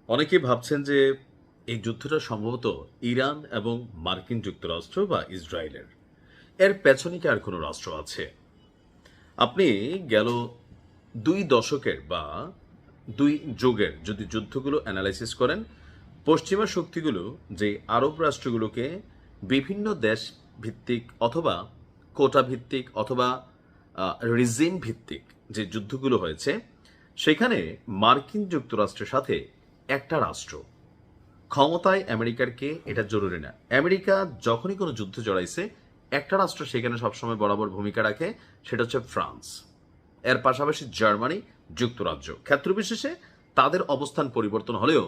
অনেকেই ভাবছেন যে এই যুদ্ধটা সম্ভবত ইরান এবং মার্কিন যুক্তরাষ্ট্র বা ইসরায়েলের। এর পেছনে কি আর কোনো রাষ্ট্র আছে? আপনি গেল ২ দশকের বা ২ যুগের যদি যুদ্ধগুলো অ্যানালাইসিস করেন, পশ্চিমা শক্তিগুলো যে আরব রাষ্ট্রগুলোকে বিভিন্ন দেশ ভিত্তিক অথবা কোটা ভিত্তিক অথবা রিজিম ভিত্তিক যে যুদ্ধগুলো হয়েছে, সেখানে মার্কিন যুক্তরাষ্ট্রের সাথে একটা রাষ্ট্র ক্ষমতায় আমেরিকার কে এটা জরুরি না। আমেরিকা যখনই কোনো যুদ্ধ জড়াইছে, একটা রাষ্ট্র সেখানে সবসময় বরাবর ভূমিকা রাখে, সেটা হচ্ছে ফ্রান্স। এর পাশাপাশি জার্মানি, যুক্তরাজ্য, ক্ষেত্রবিশেষে তাদের অবস্থান পরিবর্তন হলেও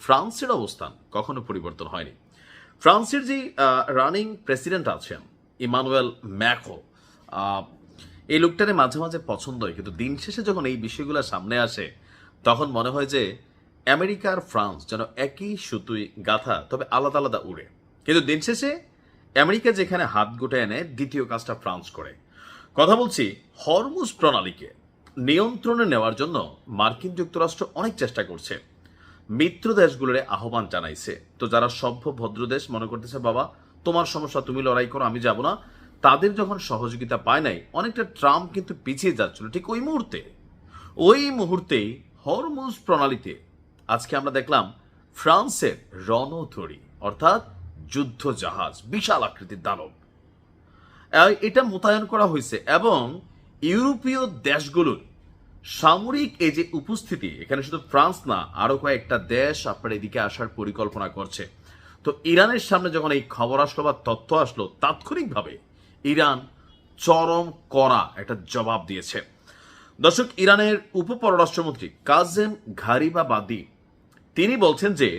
ফ্রান্সের অবস্থান কখনো পরিবর্তন হয়নি। ফ্রান্সের যে রানিং প্রেসিডেন্ট আছেন ইমানুয়েল ম্যাক্রো, এই লোকটারে মাঝে মাঝে পছন্দ হয়, কিন্তু দিন শেষে যখন এই বিষয়গুলো সামনে আসে তখন মনে হয় যে আমেরিকা আর ফ্রান্স যেন একই সুতুই গাথা, তবে আলাদা আলাদা উড়ে। কিন্তু দিন শেষে আমেরিকা যেখানে হাত গুটায় নেয়, দ্বিতীয় কাজটা ফ্রান্স করে। কথা বলছি হরমুজ প্রণালীকে নিয়ন্ত্রণে নেওয়ার জন্য মার্কিন যুক্তরাষ্ট্র অনেক চেষ্টা করছে, মিত্র দেশগুলোর আহ্বান জানাইছে। তো যারা সভ্য ভদ্র দেশ মনে করতেছে বাবা তোমার সমস্যা তুমি লড়াই করো, আমি যাব না, তাদের যখন সহযোগিতা পায় নাই, অনেকটা ট্রাম্প কিন্তু পিছিয়ে যাচ্ছিল। ঠিক ওই মুহূর্তেই হরমুজ প্রণালীতে আজকে আমরা দেখলাম ফ্রান্সের রণতরী অর্থাৎ যুদ্ধ জাহাজ, বিশাল আকৃতির দানব, এটা মোতায়েন করা হয়েছে এবং ইউরোপীয় দেশগুলোর সামরিক এই যে উপস্থিতি, এখানে শুধু ফ্রান্স না, আরো কয়েকটা দেশ আপনার এদিকে আসার পরিকল্পনা করছে। তো ইরানের সামনে যখন এই খবর আসলো বা তথ্য আসলো, তাৎক্ষণিকভাবে ইরান চরম কড়া একটা জবাব দিয়েছে। দর্শক, ইরানের উপপররাষ্ট্রমন্ত্রী কাজেম ঘারিবাবাদি তিনি বলছেন যে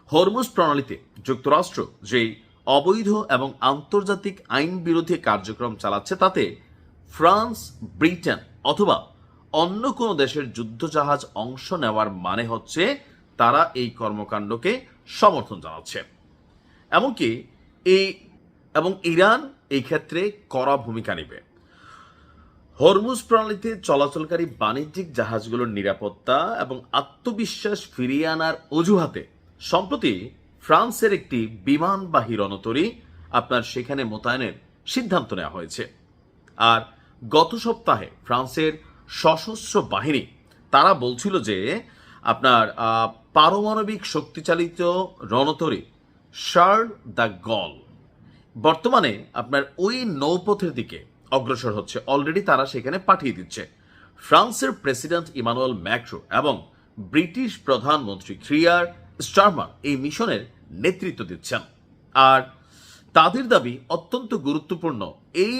হরমুজ প্রণালীতে যুক্তরাষ্ট্র যেই অবৈধ এবং আন্তর্জাতিক আইন বিরোধী কার্যক্রম চালাচ্ছে, তাতে ফ্রান্স, ব্রিটেন অথবা অন্য কোনো দেশের যুদ্ধজাহাজ অংশ নেওয়ার মানে হচ্ছে তারা এই কর্মকাণ্ডকে সমর্থন জানাচ্ছে। এমনকি এই এবং ইরান এই ক্ষেত্রে কড়া ভূমিকা নেবে। হরমুজ প্রণালীতে চলাচলকারী বাণিজ্যিক জাহাজগুলোর নিরাপত্তা এবং আত্মবিশ্বাস ফিরিয়ে আনার অজুহাতে সম্প্রতি ফ্রান্সের একটি বিমানবাহী রণতরী আপনার সেখানে মোতায়েনের সিদ্ধান্ত নেওয়া হয়েছে। আর গত সপ্তাহে ফ্রান্সের সশস্ত্র বাহিনী তারা বলছিল যে আপনার পারমাণবিক শক্তিচালিত রণতরী শার্ল দ্য গল বর্তমানে আপনার ওই নৌপথের দিকে অগ্রসর হচ্ছে, অলরেডি তারা সেখানে পাঠিয়ে দিচ্ছে। ফ্রান্সের প্রেসিডেন্ট ইমানুয়েল ম্যাক্রো এবং ব্রিটিশ প্রধানমন্ত্রী কিয়ার স্টারমার এই মিশনের নেতৃত্ব দিচ্ছেন। আর তাদের দাবি অত্যন্ত গুরুত্বপূর্ণ, এই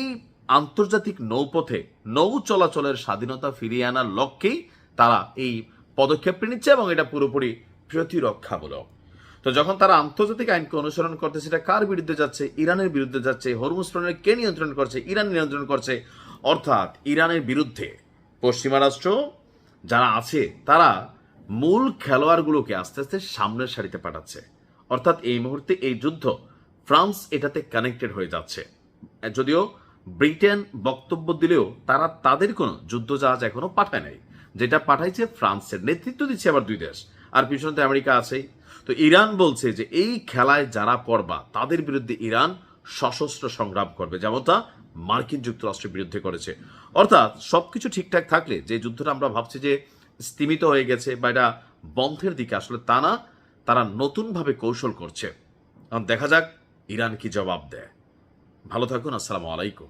আন্তর্জাতিক নৌপথে নৌ চলাচলের স্বাধীনতা ফিরিয়ে আনার লক্ষ্যেই তারা এই পদক্ষেপটি নিচ্ছে এবং এটা পুরোপুরি প্রতিরক্ষামূলক। তো যখন তারা আন্তর্জাতিক আইনকে অনুসরণ করতে, সেটা কার বিরুদ্ধে যাচ্ছে? ইরানের বিরুদ্ধে যাচ্ছে। হরমুজ প্রণালী কে নিয়ন্ত্রণ করছে? ইরান নিয়ন্ত্রণ করছে। অর্থাৎ ইরানের বিরুদ্ধে পশ্চিমা রাষ্ট্র যারা আছে তারা মূল খেলোয়াড়গুলোকে আস্তে আস্তে সামনের সারিতে পাঠাচ্ছে। অর্থাৎ এই মুহূর্তে এই যুদ্ধ ফ্রান্স এটাতে কানেক্টেড হয়ে যাচ্ছে। যদিও ব্রিটেন বক্তব্য দিলেও তারা তাদের কোনো যুদ্ধজাহাজ এখনো পাঠায় নাই, যেটা পাঠাইছে ফ্রান্সের নেতৃত্ব দিচ্ছে আবার দুই দেশ, আর পিছনে আমেরিকা আছেই। তো ইরান বলছে যে এই খেলায় যারা পড়বা তাদের বিরুদ্ধে ইরান সশস্ত্র সংগ্রাম করবে, যেমনটা মার্কিন যুক্তরাষ্ট্রের বিরুদ্ধে করেছে। অর্থাৎ সবকিছু ঠিকঠাক থাকলে যে যুদ্ধটা আমরা ভাবছি যে স্তীমিত হয়ে গেছে বা এটা বন্ধের দিকে, আসলে তা না, তারা নতুনভাবে কৌশল করছে। দেখা যাক ইরান কি জবাব দেয়। ভালো থাকুন, আসসালামু আলাইকুম।